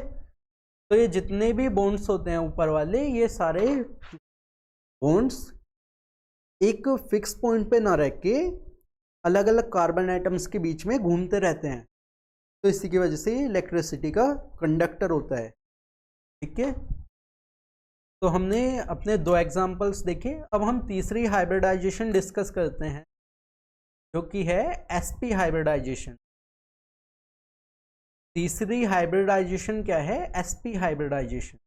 तो ये जितने भी बॉन्ड्स होते हैं ऊपर वाले, ये सारे बॉन्ड्स एक फिक्स पॉइंट पे ना रह के अलग अलग कार्बन एटम्स के बीच में घूमते रहते हैं, तो इसी की वजह से इलेक्ट्रिसिटी का कंडक्टर होता है। ठीक है, तो हमने अपने 2 एग्जांपल्स देखे। अब हम तीसरी हाइब्रिडाइजेशन डिस्कस करते हैं, जो कि है sp हाइब्रिडाइजेशन। तीसरी हाइब्रिडाइजेशन क्या है, sp हाइब्रिडाइजेशन।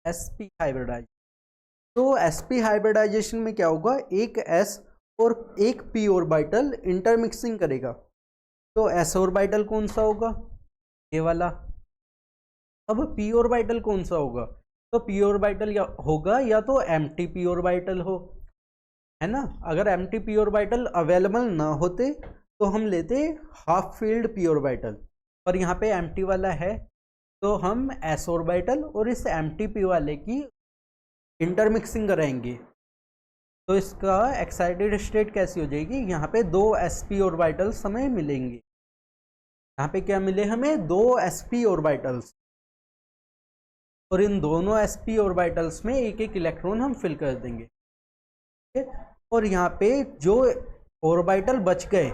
sp हाइब्रिडाइजेशन, तो sp हाइब्रिडाइजेशन में क्या होगा, एक s और एक p ऑर्बिटल इंटरमिक्सिंग करेगा। तो s ऑर्बिटल कौन सा होगा, ये वाला। अब p ऑर्बिटल कौन सा होगा, तो p ऑर्बिटल होगा या तो एम्प्टी p ऑर्बिटल हो, है ना। अगर एम्प्टी p ऑर्बिटल अवेलेबल ना होते तो हम लेते हाफ फील्ड p ऑर्बिटल, पर यहाँ पे एम्प्टी वाला है, तो हम s ऑर्बिटल और इस एम्प्टी p वाले की इंटरमिक्सिंग कराएंगे। तो इसका एक्साइटेड स्टेट कैसी हो जाएगी, यहाँ पे 2 sp ऑर्बिटल्स हमें मिलेंगे। यहाँ पे क्या मिले हमें, 2 sp ऑर्बिटल्स, और इन दोनों sp ऑर्बिटल्स में एक एक इलेक्ट्रॉन हम फिल कर देंगे। ठीक है, और यहाँ पे जो ऑर्बिटल बच गए,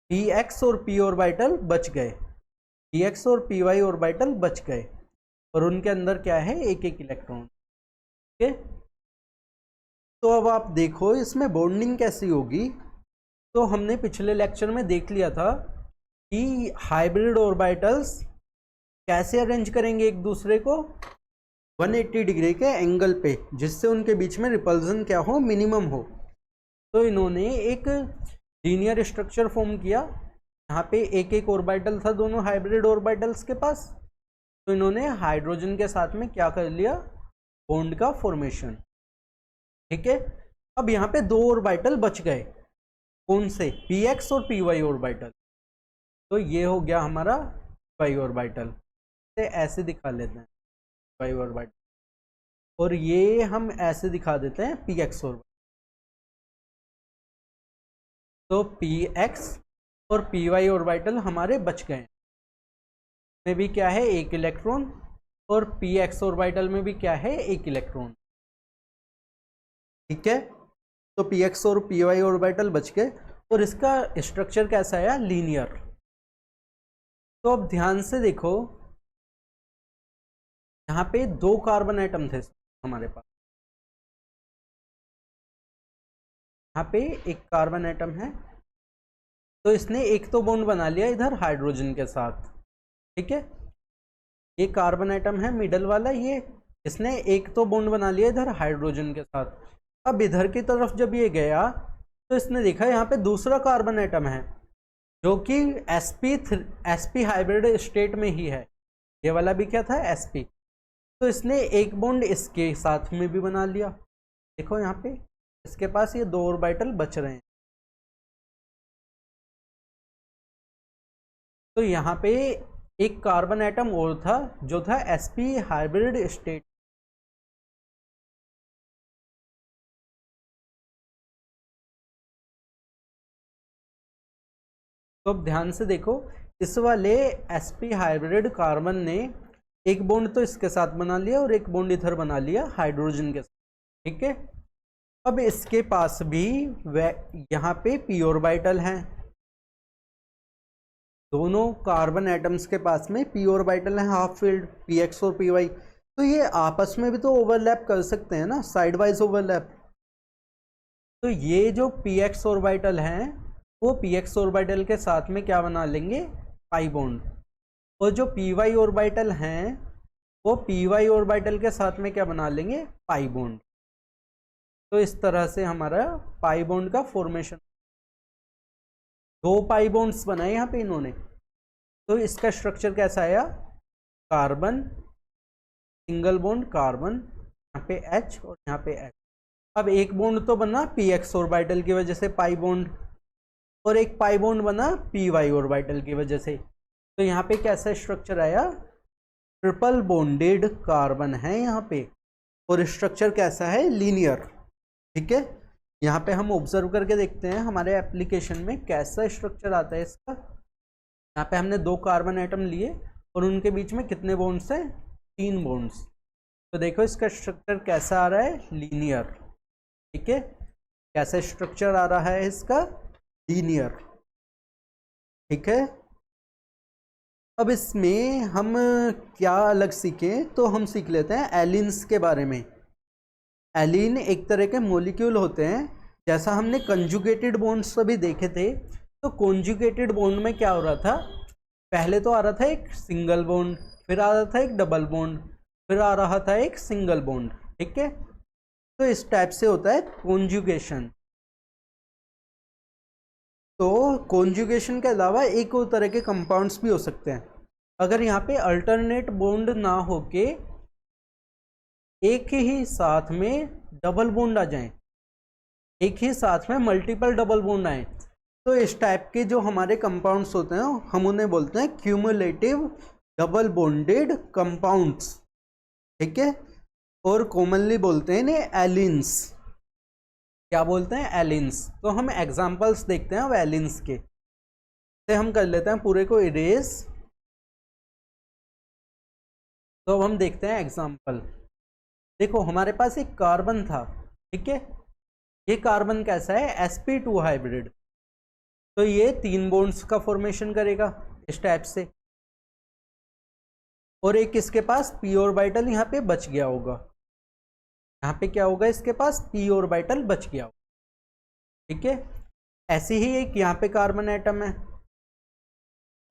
px और p ऑर्बिटल बच गए, px और py ऑर्बिटल बच गए, और उनके अंदर क्या है, एक एक इलेक्ट्रॉन। ठीक है, तो अब आप देखो इसमें बॉन्डिंग कैसी होगी। तो हमने पिछले लेक्चर में देख लिया था कि हाइब्रिड ऑर्बिटल्स कैसे अरेंज करेंगे एक दूसरे को 180 डिग्री के एंगल पे, जिससे उनके बीच में रिपल्जन क्या हो, मिनिमम हो। तो इन्होंने एक लीनियर स्ट्रक्चर फॉर्म किया, यहाँ पे एक एक ऑर्बिटल था दोनों हाइब्रिड ऑर्बिटल्स के पास, तो इन्होंने हाइड्रोजन के साथ में क्या कर लिया, बॉन्ड का फॉर्मेशन। ठीक है, अब यहाँ पे 2 ऑर्बिटल बच गए, कौन से, px और py ऑर्बिटल। तो ये हो गया हमारा py ऑर्बिटल, ऐसे दिखा लेते हैं py ऑर्बिटल, और ये हम ऐसे दिखा देते हैं px ऑर्बिटल। तो px और py ऑर्बिटल हमारे बच गए, में भी क्या है, एक इलेक्ट्रॉन, और px ऑर्बिटल में भी क्या है, एक इलेक्ट्रॉन। ठीक है, तो px और py ऑर्बिटल बच गए, और इसका स्ट्रक्चर कैसा है, लीनियर। तो अब ध्यान से देखो, यहाँ पे 2 कार्बन एटम थे हमारे पास, यहाँ पे एक कार्बन एटम है, तो इसने एक तो बॉन्ड बना लिया इधर हाइड्रोजन के साथ। ठीक है, ये कार्बन एटम है मिडल वाला, ये इसने एक तो बॉन्ड बना लिया इधर हाइड्रोजन के साथ। अब इधर की तरफ जब ये गया, तो इसने देखा यहाँ पे दूसरा कार्बन एटम है, जो कि sp हाइब्रिड स्टेट में ही है। ये वाला भी क्या था, sp। तो इसने एक बॉन्ड इसके साथ में भी बना लिया। देखो यहाँ पे इसके पास ये 2 ऑर्बिटल बच रहे हैं। तो यहाँ पे एक कार्बन एटम और था जो था sp हाइब्रिड स्टेट। तो अब ध्यान से देखो, इस वाले sp हाइब्रिड कार्बन ने एक बॉन्ड तो इसके साथ बना लिया और एक बॉन्ड इधर बना लिया हाइड्रोजन के साथ, ठीक है। अब इसके पास भी यहाँ पे p ऑर्बिटल हैं, दोनों कार्बन एटम्स के पास में p ऑर्बिटल है, हाफ फील्ड px और py। तो ये आपस में भी तो ओवरलैप कर सकते हैं ना, साइड वाइज ओवरलैप। तो ये जो px ऑर्बिटल हैं वो px ऑर्बिटल के साथ में क्या बना लेंगे, पाई बॉन्ड, और जो py ऑर्बिटल हैं वो py ऑर्बिटल के साथ में क्या बना लेंगे, पाई बॉन्ड। तो इस तरह से हमारा पाई बॉन्ड का फॉर्मेशन, दो पाई बॉन्ड्स बनाए यहाँ पे इन्होंने। तो इसका स्ट्रक्चर कैसा आया, कार्बन सिंगल बॉन्ड कार्बन, यहाँ पे H और यहाँ पे H। अब एक बॉन्ड तो बना px ऑर्बिटल की वजह से पाई बॉन्ड, और एक पाई बॉन्ड बना py ऑर्बिटल की वजह से। तो यहाँ पे कैसा स्ट्रक्चर आया, ट्रिपल बॉन्डेड कार्बन है यहाँ पे, और स्ट्रक्चर कैसा है, लीनियर, ठीक है। यहाँ पे हम ऑब्जर्व करके देखते हैं हमारे एप्लीकेशन में कैसा स्ट्रक्चर आता है इसका। यहाँ पे हमने दो कार्बन एटम लिए और उनके बीच में कितने बॉन्ड्स हैं, 3 बॉन्ड्स। तो देखो इसका स्ट्रक्चर कैसा आ रहा है, लीनियर, ठीक है। कैसा स्ट्रक्चर आ रहा है इसका, लीनियर, ठीक है। अब इसमें हम क्या अलग सीखें, तो हम सीख लेते हैं एलिन्स के बारे में। एलिन एक तरह के मॉलिक्यूल होते हैं, जैसा हमने कंजुगेटेड बॉन्ड्स अभी देखे थे। तो कंजुगेटेड बॉन्ड में क्या हो रहा था, पहले तो आ रहा था एक सिंगल बॉन्ड, फिर आ रहा था एक डबल बॉन्ड, फिर आ रहा था एक सिंगल बॉन्ड, ठीक है। तो इस टाइप से होता है कॉन्जुगेशन। तो कॉन्जुगेशन के अलावा एक और तरह के कंपाउंड्स भी हो सकते हैं। अगर यहाँ पे अल्टरनेट बॉन्ड ना होके एक ही साथ में डबल बॉन्ड आ जाएं, एक ही साथ में मल्टीपल डबल बॉन्ड आए, तो इस टाइप के जो हमारे कंपाउंड्स होते हैं हम उन्हें बोलते हैं क्यूमुलेटिव डबल बॉन्डेड कंपाउंड्स, ठीक है। और कॉमनली बोलते हैं इन्हें एलिन्स। क्या बोलते हैं, एलिन्स। तो हम एग्जांपल्स देखते हैं अब एलिन्स के, से हम कर लेते हैं पूरे को इरेज। तो अब हम देखते हैं एग्जांपल। देखो हमारे पास एक कार्बन था, ठीक है। ये कार्बन कैसा है, sp2 हाइब्रिड। तो ये 3 बॉन्ड्स का फॉर्मेशन करेगा इस टाइप से, और एक इसके पास p ऑर्बिटल यहाँ पे बच गया होगा। यहाँ पे क्या होगा, इसके पास p ऑर्बिटल बच गया होगा, ठीक है। ऐसे ही एक यहाँ पे कार्बन एटम है,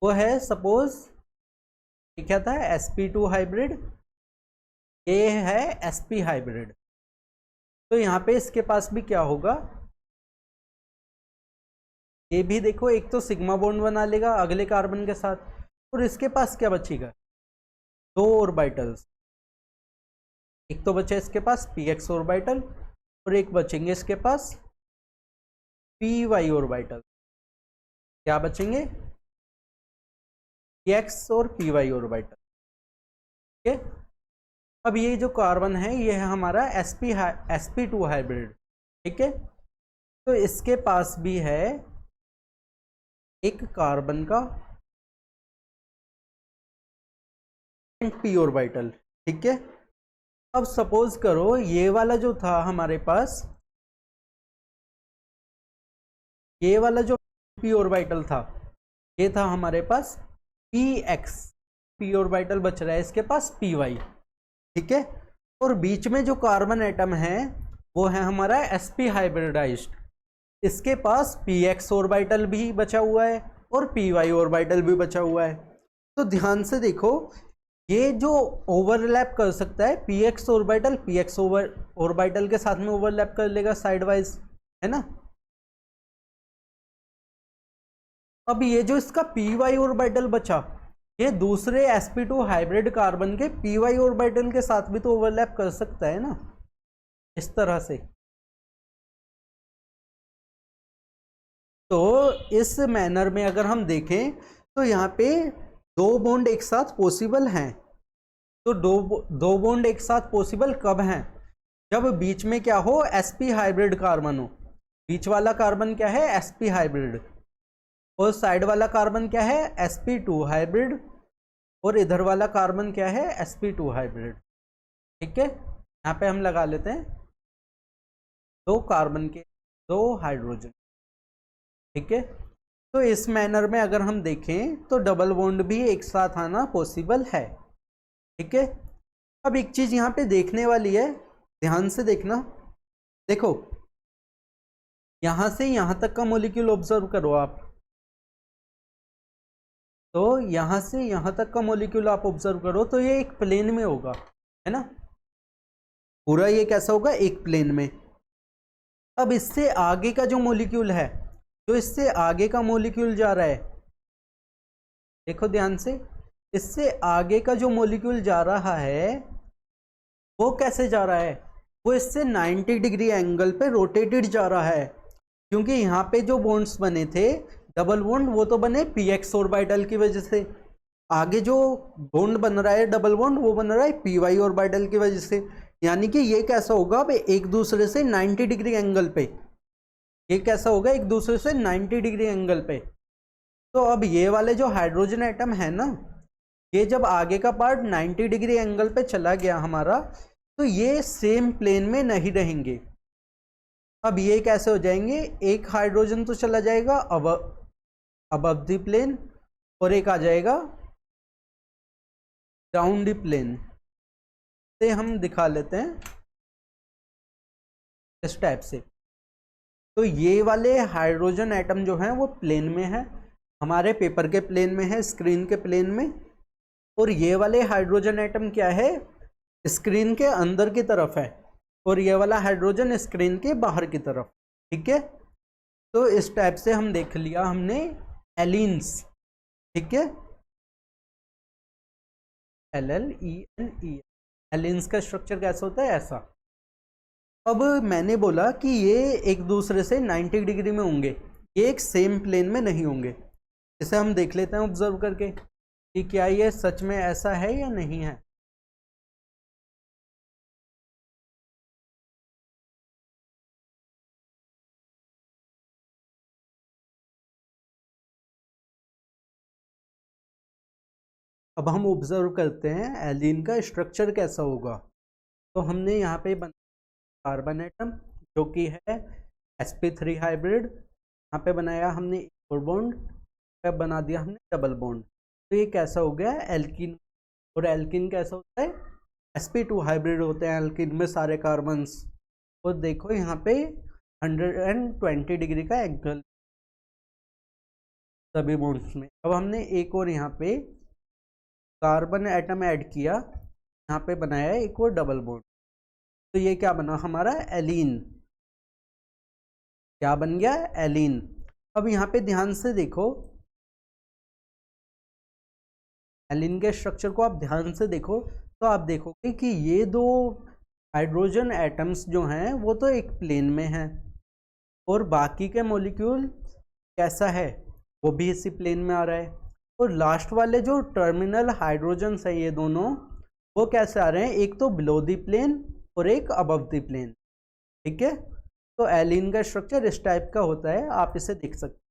वो है सपोज ये क्या था, sp2 हाइब्रिड, ये है sp हाइब्रिड। तो यहाँ पे इसके पास भी क्या होगा, ये भी देखो एक तो सिग्मा बॉन्ड बना लेगा अगले कार्बन के साथ, और इसके पास क्या बचेगा, 2 ऑर्बिटल्स। एक तो बचा इसके पास px ऑर्बिटल और एक बचेंगे इसके पास py ऑर्बिटल। क्या बचेंगे, px और py ऑर्बिटल, ठीक है। अब ये जो कार्बन है ये है हमारा sp2 हाइब्रिड, ठीक है। तो इसके पास भी है एक कार्बन का p ऑर्बिटल, ठीक है। अब सपोज करो ये वाला जो था हमारे पास, ये वाला जो p ऑर्बिटल था, ये था हमारे पास px, p ऑर्बिटल बच रहा है इसके पास py, ठीक है। और बीच में जो कार्बन एटम है वो है हमारा sp हाइब्रिडाइज्ड, इसके पास px ऑर्बिटल भी बचा हुआ है और py ऑर्बिटल भी बचा हुआ है। तो ध्यान से देखो, ये जो ओवरलैप कर सकता है px ऑर्बिटल px ऑर्बिटल के साथ में ओवरलैप कर लेगा साइड वाइज, है ना। अब ये जो इसका py ऑर्बिटल बचा, ये दूसरे sp2 हाइब्रिड कार्बन के py ऑर्बिटल के साथ भी तो ओवरलैप कर सकता है ना, इस तरह से। तो इस मैनर में अगर हम देखें तो यहाँ पे दो बॉन्ड एक साथ पॉसिबल हैं। तो दो बॉन्ड एक साथ पॉसिबल कब हैं? जब बीच में क्या हो, sp हाइब्रिड कार्बन हो। बीच वाला कार्बन क्या है, sp हाइब्रिड, और साइड वाला कार्बन क्या है, sp2 हाइब्रिड, और इधर वाला कार्बन क्या है, sp2 हाइब्रिड। ठीक है, यहाँ पे हम लगा लेते हैं दो कार्बन के दो हाइड्रोजन। ठीक है, तो इस मैनर में अगर हम देखें तो डबल बॉन्ड भी एक साथ आना पॉसिबल है। ठीक है, अब एक चीज यहाँ पे देखने वाली है, ध्यान से देखना। देखो यहां से यहां तक का मॉलिक्यूल ऑब्जर्व करो आप, तो यहां से यहां तक का मॉलिक्यूल आप ऑब्जर्व करो तो ये एक प्लेन में होगा, है ना, पूरा ये कैसा होगा, एक प्लेन में। अब इससे आगे का जो मॉलिक्यूल है, जो इससे आगे का मॉलिक्यूल जा रहा है, देखो ध्यान से, इससे आगे का जो मॉलिक्यूल जा रहा है वो कैसे जा रहा है, वो इससे 90 डिग्री एंगल पे रोटेटेड जा रहा है, क्योंकि यहाँ पे जो बॉन्ड्स बने थे डबल बॉन्ड, वो तो बने px ऑर्बिटल की वजह से। आगे जो बॉन्ड बन रहा है डबल बॉन्ड, वो बन रहा है py ऑर्बिटल की वजह से। यानी कि ये कैसा होगा, एक दूसरे से 90 डिग्री एंगल पे, ये कैसा होगा, एक दूसरे से 90 डिग्री एंगल पे। तो अब ये वाले जो हाइड्रोजन एटम है ना, ये जब आगे का पार्ट 90 डिग्री एंगल पे चला गया हमारा, तो ये सेम प्लेन में नहीं रहेंगे। अब ये कैसे हो जाएंगे, एक हाइड्रोजन तो चला जाएगा अबव द प्लेन, और एक आ जाएगा डाउन द प्लेन। से हम दिखा लेते हैं इस टाइप से। तो ये वाले हाइड्रोजन एटम जो हैं वो प्लेन में है, हमारे पेपर के प्लेन में है, स्क्रीन के प्लेन में। और ये वाले हाइड्रोजन एटम क्या है, स्क्रीन के अंदर की तरफ है, और ये वाला हाइड्रोजन स्क्रीन के बाहर की तरफ। ठीक है, तो इस टाइप से हम देख लिया हमने एलीन्स। ठीक है, LLENE, एलीन्स का स्ट्रक्चर कैसा होता है, ऐसा। अब मैंने बोला कि ये एक दूसरे से 90 डिग्री में होंगे, ये एक सेम प्लेन में नहीं होंगे। इसे हम देख लेते हैं ऑब्जर्व करके कि क्या ये सच में ऐसा है या नहीं है। अब हम ऑब्जर्व करते हैं एलीन का स्ट्रक्चर कैसा होगा। तो हमने यहाँ पे कार्बन एटम जो कि है sp3 हाइब्रिड, यहाँ पे बनाया हमने एक और बॉन्ड, बना दिया हमने डबल बॉन्ड। तो ये कैसा हो गया, एल्किन। और एल्किन कैसा होता है, sp2 हाइब्रिड होते हैं एल्किन में सारे कार्बन्स। और देखो यहाँ पे 120 डिग्री का एंगल सभी बॉन्ड्स में। अब हमने एक और यहाँ पे कार्बन एटम ऐड किया, यहाँ पे बनाया एक और डबल बॉन्ड। तो ये क्या बना हमारा, एलीन। क्या बन गया, एलीन। अब यहाँ पे ध्यान से देखो, एलीन के स्ट्रक्चर को आप ध्यान से देखो, तो आप देखोगे कि ये दो हाइड्रोजन एटम्स जो हैं वो तो एक प्लेन में हैं, और बाकी के मॉलिक्यूल कैसा है, वो भी इसी प्लेन में आ रहा है। और लास्ट वाले जो टर्मिनल हाइड्रोजन्स है ये दोनों, वो कैसे आ रहे हैं, एक तो बिलो द प्लेन और एक अबव द प्लेन। ठीक है, तो एलीन का स्ट्रक्चर इस टाइप का होता है, आप इसे देख सकते हैं।